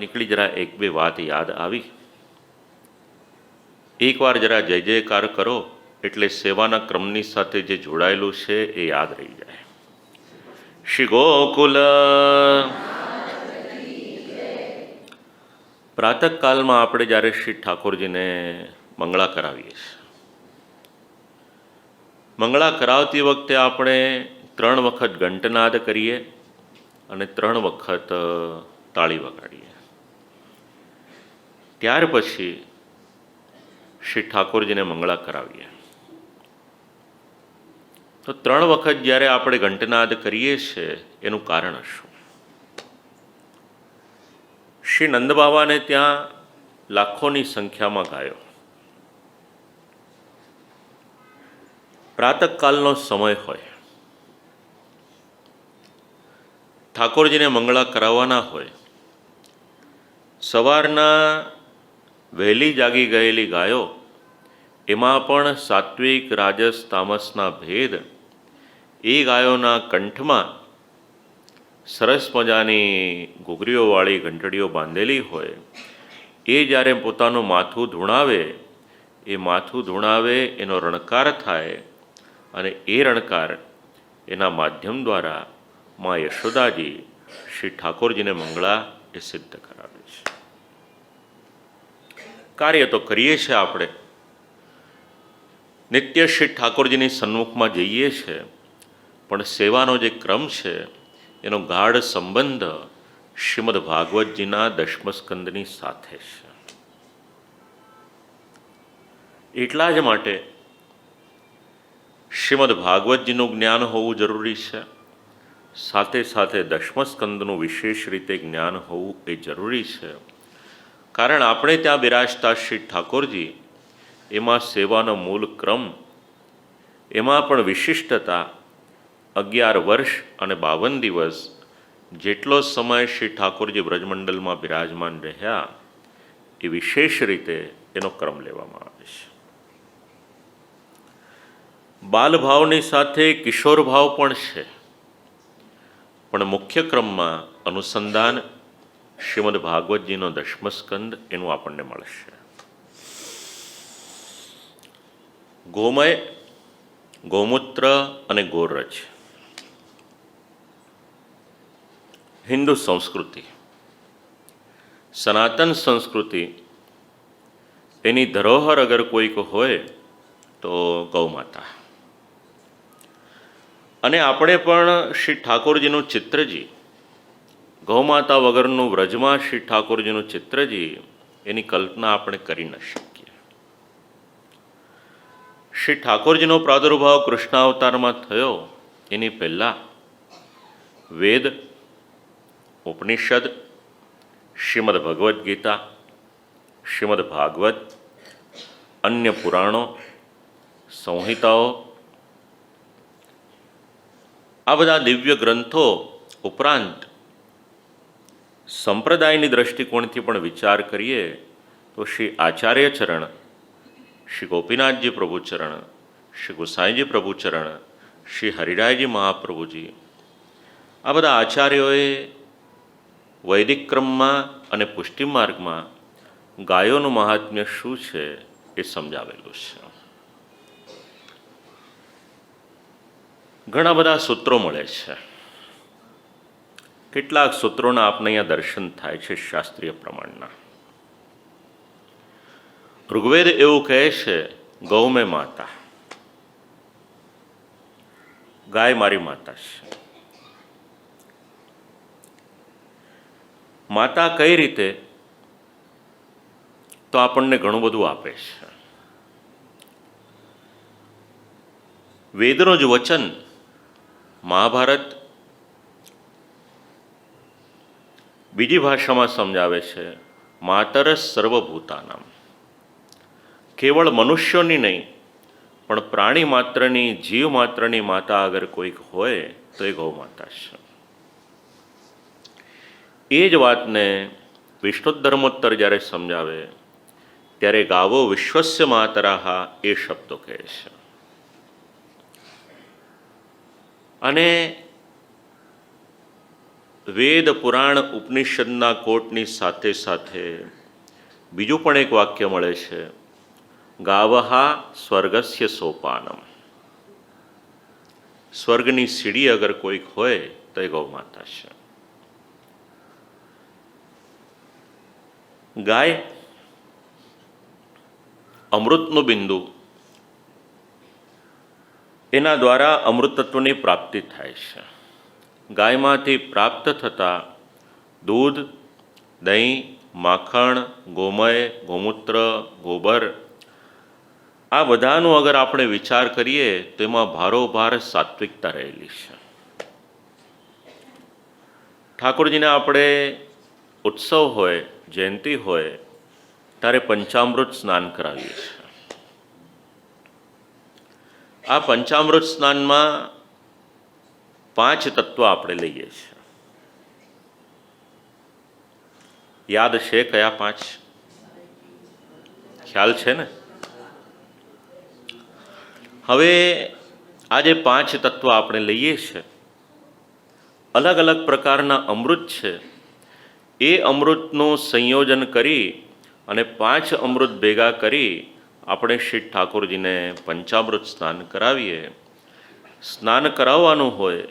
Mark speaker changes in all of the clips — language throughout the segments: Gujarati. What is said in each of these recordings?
Speaker 1: નીકળી જરા એક બે વાત યાદ આવી. એકવાર જરા જય જયકાર કરો એટલે સેવાના ક્રમની સાથે જે જોડાયેલું છે એ યાદ રહી જાય. શ્રી ગોકુલ પ્રાતઃકાલમાં આપણે જ્યારે શ્રી ઠાકોરજીને મંગળા કરાવીએ છીએ, મંગળા કરાવતી વખતે આપણે 3 વખત ઘંટનાદ કરીએ અને 3 વખત તાળી વગાડીએ. ત્યાર પછી શ્રી ઠાકોરજીને મંગળા કરાવીએ. તો 3 વખત જ્યારે આપણે ઘંટનાદ કરીએ છીએ એનું કારણ શું? શ્રી નંદબાવાને ત્યાં લાખોની સંખ્યામાં ગાયો. પ્રાતઃકાલનો સમય હોય, ઠાકોરજીને મંગળા કરાવવાના હોય, સવારના વહેલી જાગી ગયેલી ગાયો, એમાં પણ સાત્વિક રાજસ તામસના ભેદ, એ ગાયોના કંઠમાં સરસ મજાની ઘૂઘરીઓવાળી ઘંટડીઓ બાંધેલી હોય, એ જ્યારે પોતાનું માથું ધૂણાવે, એ માથું ધૂણાવે એનો રણકાર થાય અને એ રણકાર એના માધ્યમ દ્વારા મા યશોદાજી શ્રી ઠાકોરજીને મંગળા એ સિદ્ધ કરાવે છે. કાર્ય તો કરીએ છીએ આપણે, નિત્ય શ્રી ઠાકોરજીની સન્મુખમાં જઈએ છીએ, પણ સેવાનો જે ક્રમ છે એનો ગાઢ સંબંધ શ્રીમદ ભાગવતજીના 10મ સ્કંદની સાથે છે. એટલા જ માટે શ્રીમદ ભાગવતજીનું જ્ઞાન હોવું જરૂરી છે, સાથે સાથે 10મ સ્કંદનું વિશેષ રીતે જ્ઞાન હોવું એ જરૂરી છે. કારણ આપણે ત્યાં બિરાજતા શ્રી ઠાકોરજી, એમાં સેવાનો મૂળ ક્રમ, એમાં પણ વિશિષ્ટતા 11 વર્ષ અને 52 દિવસ જેટલો સમય શ્રી ઠાકોરજી બ્રજમંડલમાં બિરાજમાન રહ્યા, એ વિશેષ રીતે એનો ક્રમ લેવામાં આવે છે. બાલભાવની સાથે કિશોર ભાવ પણ છે, પણ મુખ્ય ક્રમમાં અનુસંધાન શ્રીમદ ભાગવતજીનો 10મ સ્કંદ એનું આપણને મળશે. ગોમય, ગૌમૂત્ર અને ગોરજ હિન્દુ સંસ્કૃતિ, સનાતન સંસ્કૃતિ, એની ધરોહર અગર કોઈક હોય તો ગૌમાતા. અને આપણે પણ શ્રી ઠાકોરજીનું ચિત્રજી, ગૌમાતા વગરનું વ્રજમાં શ્રી ઠાકોરજીનું ચિત્રજી, એની કલ્પના આપણે કરી ન શકીએ. શ્રી ઠાકોરજીનો પ્રાદુર્ભાવ કૃષ્ણાવતારમાં થયો એની પહેલાં વેદ, ઉપનિષદ, શ્રીમદ ભગવદ્ ગીતા, શ્રીમદ ભાગવત, અન્ય પુરાણો, સંહિતાઓ, આ બધા દિવ્ય ગ્રંથો ઉપરાંત સંપ્રદાયની દૃષ્ટિકોણથી પણ વિચાર કરીએ તો શ્રી આચાર્ય ચરણ, શ્રી ગોપીનાથજી પ્રભુચરણ, શ્રી ગુસાઈજી પ્રભુચરણ, શ્રી હરિરાયજી મહાપ્રભુજી, આ બધા આચાર્યોએ વૈદિક ક્રમમાં અને પુષ્ટિ માર્ગમાં ગાયોનું મહાત્મ્ય શું છે એ સમજાવેલું છે. ઘણા બધા સૂત્રો મળે છે. કેટલાક સૂત્રોના આપને અહીંયા દર્શન થાય છે શાસ્ત્રીય પ્રમાણના. ઋગ્વેદ એવું કહે છે, ગૌ મેં માતા, ગાય મારી માતા છે. માતા કઈ રીતે? તો આપણને ઘણું બધું આપે છે. વેદનું જ વચન મહાભારત બીજી ભાષામાં સમજાવે છે, માતરસ સર્વભૂતાનામ. કેવળ મનુષ્યોની નહીં, પણ પ્રાણી માત્રની, જીવ માત્રની માતા અગર કોઈક હોય તો એ ગૌ માતા છે. એ જ વાતને વિષ્ણુ ધર્મોત્તર જ્યારે સમજાવે ત્યારે ગાવો વિશ્વસ્ય માતરાહ એ શબ્દો કહે છે. અને વેદ પુરાણ ઉપનિષદના કોટની સાથે સાથે બીજું પણ એક વાક્ય મળે છે, ગાવહા સ્વર્ગસ્ય સોપાનમ. સ્વર્ગની સીડી અગર કોઈક હોય તો એ ગૌ માતા છે. ગાય અમૃતનું બિંદુ, એના દ્વારા અમૃતત્વની પ્રાપ્તિ થાય છે. ગાયમાંથી પ્રાપ્ત થતા દૂધ, દહીં, માખણ, ગોમય, ગૌમૂત્ર, ગોબર, આ બધાનો અગર આપણે વિચાર કરીએ તો એમાં ભારોભાર સાત્વિકતા રહેલી છે. ઠાકોરજીને આપણે ઉત્સવ હોય, જયંતિ હોય ત્યારે પંચામૃત સ્નાન કરાવીએ છીએ. આ પંચામૃત સ્નાનમાં 5 તત્વ આપણે લઈએ છીએ. યાદ છે કયા 5? ખ્યાલ છે ને? હવે આ જે 5 તત્વ આપણે લઈએ છીએ, અલગ અલગ પ્રકારના અમૃત છે. એ અમૃતનું સંયોજન કરી અને 5 અમૃત ભેગા કરી આપણે શ્રી ઠાકોરજીને પંચામૃત સ્નાન કરાવીએ. સ્નાન કરાવવાનું હોય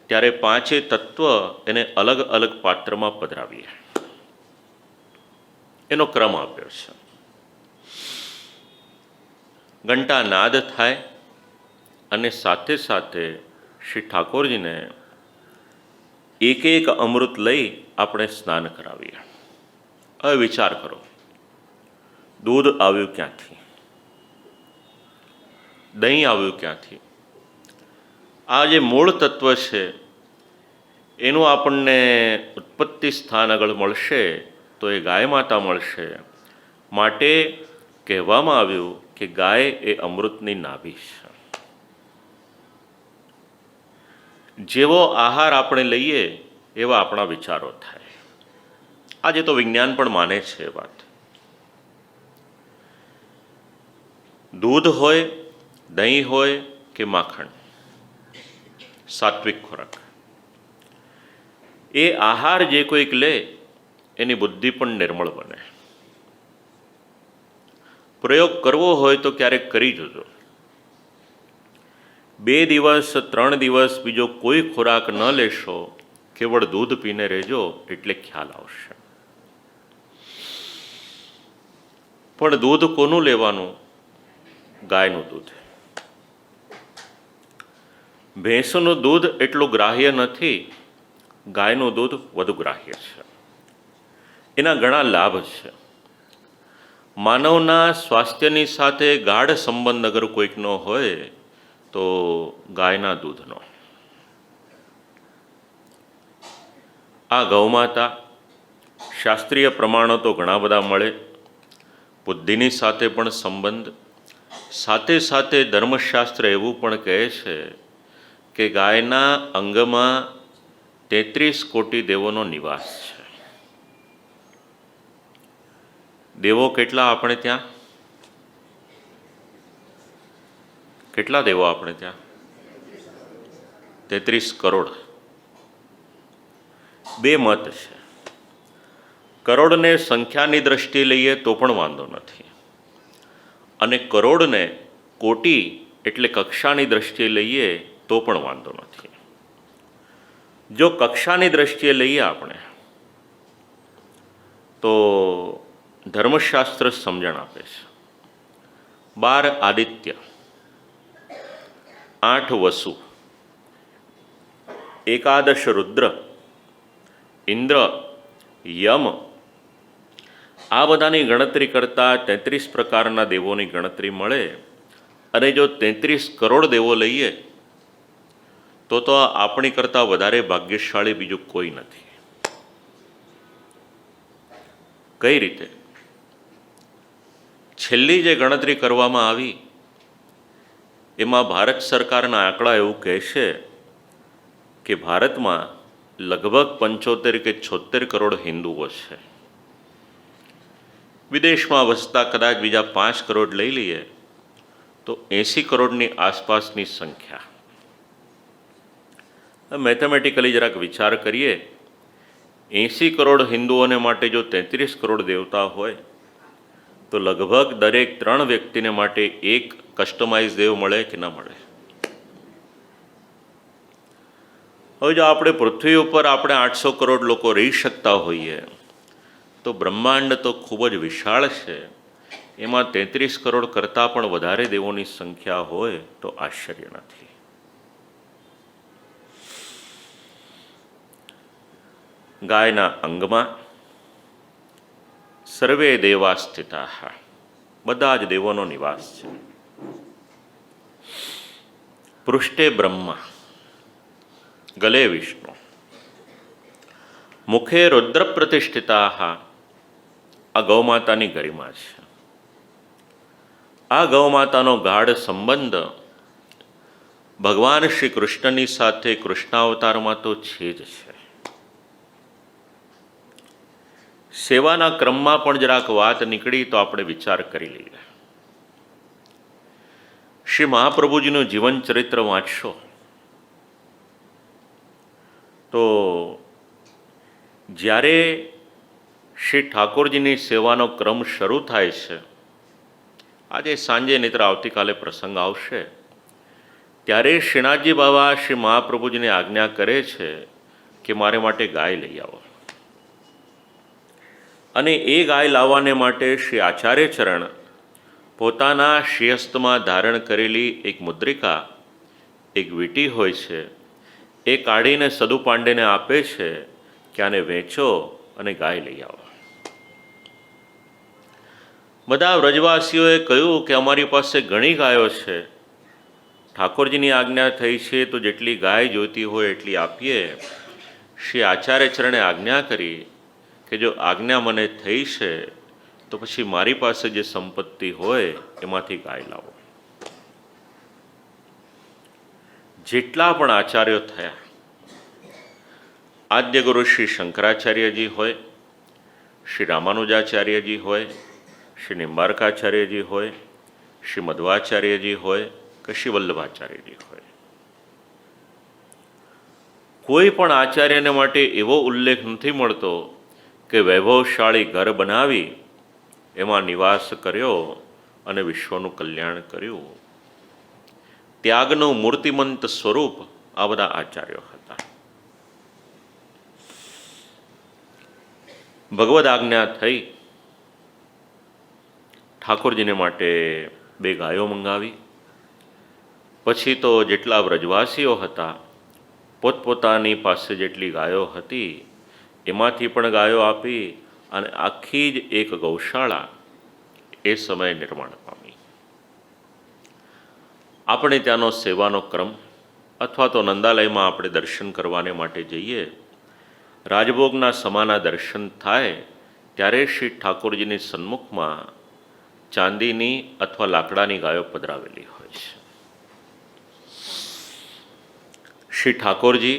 Speaker 1: ત્યારે 5 તત્વ એને અલગ અલગ પાત્રમાં પધરાવીએ. એનો ક્રમ આપ્યો છે. ઘંટા નાદ થાય અને સાથે સાથે શ્રી ઠાકોરજીને એક એક અમૃત લઈ આપણે સ્નાન કરાવીએ. હવે વિચાર કરો, દૂધ આવ્યું ક્યાંથી? દહીં આવ્યું ક્યાંથી? આ જે મૂળ તત્વ છે એનું આપણને ઉત્પત્તિ સ્થાન આગળ મળશે તો એ ગાય માતા મળશે. માટે કહેવામાં આવ્યું કે ગાય એ અમૃતની નાભી છે. જેવો આહાર આપણે લઈએ એવા આપણા વિચારો થાય. આજે તો વિજ્ઞાન પણ માને છે એ વાત. દૂધ હોય, દહીં હોય કે માખણ, સાત્વિક ખોરાક, એ આહાર જે કોઈક લે એની બુદ્ધિ પણ નિર્મળ બને. પ્રયોગ કરવો હોય તો ક્યારેક કરી જોજો. 2 દિવસ 3 દિવસ બીજો કોઈ ખોરાક ન લેશો, કેવળ દૂધ પીને રહેજો એટલે ખ્યાલ આવશે. પણ દૂધ કોનું લેવાનું? ગાયનું દૂધ. ભેંસનું દૂધ એટલું ગ્રાહ્ય નથી, ગાયનું દૂધ વધુ ગ્રાહ્ય છે. એના ઘણા લાભ છે. માનવના સ્વાસ્થ્યની સાથે ગાઢ સંબંધ અગર કોઈકનો હોય તો ગાયના દૂધનો. આ ગૌમાતા શાસ્ત્રીય પ્રમાણો તો ઘણા બધા મળે, બુદ્ધિની સાથે પણ સંબંધ. સાથે સાથે ધર્મશાસ્ત્ર એવું પણ કહે છે કે ગાયના અંગમાં 33 કોટી દેવોનો નિવાસ છે. દેવો કેટલા આપણે ત્યાં? કેટલા દેવો આપણે ત્યાં? 33 કરોડ. 2 મત છે. કરોડને સંખ્યાની દ્રષ્ટિએ લઈએ તો પણ વાંધો નથી, અને કરોડને કોટી એટલે કક્ષાની દ્રષ્ટિએ લઈએ તો પણ વાંધો નથી. જો કક્ષાની દ્રષ્ટિએ લઈએ આપણે તો ધર્મશાસ્ત્ર સમજણ આપે છે. 12 આદિત્ય, 8 વસુ, 11 રુદ્ર, ઇન્દ્ર, યમ, આ બધાની ગણતરી કરતાં 33 પ્રકારના દેવોની ગણતરી મળે. અને જો 33 કરોડ દેવો લઈએ તો આપણી કરતાં વધારે ભાગ્યશાળી બીજું કોઈ નથી. કઈ રીતે? છેલ્લી જે ગણતરી કરવામાં આવી એમાં ભારત સરકારના આંકડા એવું કહે છે કે ભારતમાં લગભગ 75 કે 76 કરોડ હિન્દુઓ છે. વિદેશમાં વસતા કદાચ બીજા 5 કરોડ લઈ લઈએ તો 80 કરોડની આસપાસની સંખ્યા. મેથેમેટિકલી જરાક વિચાર કરીએ 80 કરોડ હિન્દુઓને માટે જો 33 કરોડ દેવતા હોય તો લગભગ દરેક 3 વ્યક્તિને માટે એક કસ્ટમાઇઝ દેવ મળે કે ના મળે? હવે જો આપણે પૃથ્વી ઉપર આપણે 800 કરોડ લોકો રહી શકતા હોઈએ તો બ્રહ્માંડ તો ખૂબ જ વિશાળ છે, એમાં 33 કરોડ કરતાં પણ વધારે દેવોની સંખ્યા હોય તો આશ્ચર્ય નથી. ગાયના અંગમાં સર્વે દેવા સ્થિતા, બધા જ દેવોનો નિવાસ છે. પૃષ્ઠે બ્રહ્મા, ગલે વિષ્ણુ, મુખે રુદ્ર પ્રતિષ્ઠિતા, આ ગૌમાતાની ગરિમા છે. આ ગૌમાતાનો ગાઢ સંબંધ ભગવાન શ્રી કૃષ્ણની સાથે કૃષ્ણાવતારમાં તો છે જ છે. સેવાના ક્રમમાં પણ જરાક વાત નીકળી તો આપણે વિચાર કરી લઈએ. શ્રી મહાપ્રભુજીનું જીવન ચરિત્ર વાંચશો તો જ્યારે શ્રી ઠાકોરજીની સેવાનો ક્રમ શરૂ થાય છે, આજે સાંજે નહીતર આવતીકાલે પ્રસંગ આવશે, ત્યારે શ્રીનાથજી બાબા શ્રી મહાપ્રભુજીને આજ્ઞા કરે છે કે મારે માટે ગાય લઈ આવો. અને એ ગાય લાવવાને માટે શ્રી આચાર્ય ચરણ પોતાના શ્રીહસ્તમાં ધારણ કરેલી એક મુદ્રિકા, એક વીંટી હોય છે, એ કાઢીને સદુ પાંડેને આપે છે કે આને વેચો અને ગાય લઈ આવો. બધા વ્રજવાસીઓએ કહ્યું કે અમારી પાસે ઘણી ગાયો છે, ઠાકોરજીની આજ્ઞા થઈ છે તો જેટલી ગાય જોઈતી હોય એટલી આપીએ. શ્રી આચાર્ય ચરણે આજ્ઞા કરી કે જો આજ્ઞા મને થઈ છે તો પછી મારી પાસે જે સંપત્તિ હોય એમાંથી ગાય લાવો. જેટલા પણ આચાર્યો થયા, આદ્ય ગુરુ શ્રી શંકરાચાર્યજી હોય, શ્રી રામાનુજાચાર્યજી હોય, શ્રી નિંબાર્કાચાર્યજી હોય, શ્રી મધ્વાચાર્યજી હોય કે શ્રી વલ્લભાચાર્યજી હોય, કોઈ પણ આચાર્યને માટે એવો ઉલ્લેખ નથી મળતો કે વૈભવશાળી ઘર બનાવી એમાં નિવાસ કર્યો અને વિશ્વનું કલ્યાણ કર્યું. ત્યાગનું મૂર્તિમંત સ્વરૂપ આ બધા આચાર્યો હતા. ભગવદ આજ્ઞા થઈ, ઠાકોરજીને માટે 2 ગાયો મંગાવી. પછી તો જેટલા વ્રજવાસીઓ હતા પોતપોતાની પાસે જેટલી ગાયો હતી એમાંથી પણ ગાયો આપી અને આખી જ એક ગૌશાળા એ સમયે નિર્માણ પામી. આપણે ત્યાંનો સેવાનો ક્રમ અથવા તો નંદાલયમાં આપણે દર્શન કરવાને માટે જઈએ, રાજભોગના સમાના દર્શન થાય ત્યારે શ્રી ઠાકોરજીની સન્મુખમાં ચાંદીની અથવા લાકડાની ગાયો પધરાવેલી હોય છે. શ્રી ઠાકોરજી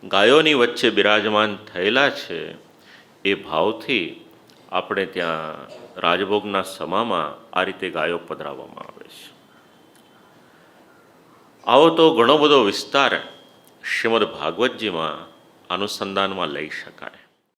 Speaker 1: ગાયોની વચ્ચે બિરાજમાન થયેલા છે એ ભાવથી આપણે ત્યાં રાજભોગના સમામાં આ રીતે ગાયો પધરાવવામાં આવે છે. આવો તો ઘણો બધો વિસ્તાર શ્રીમદ ભાગવતજીમાં અનુસંધાનમાં લઈ શકાય.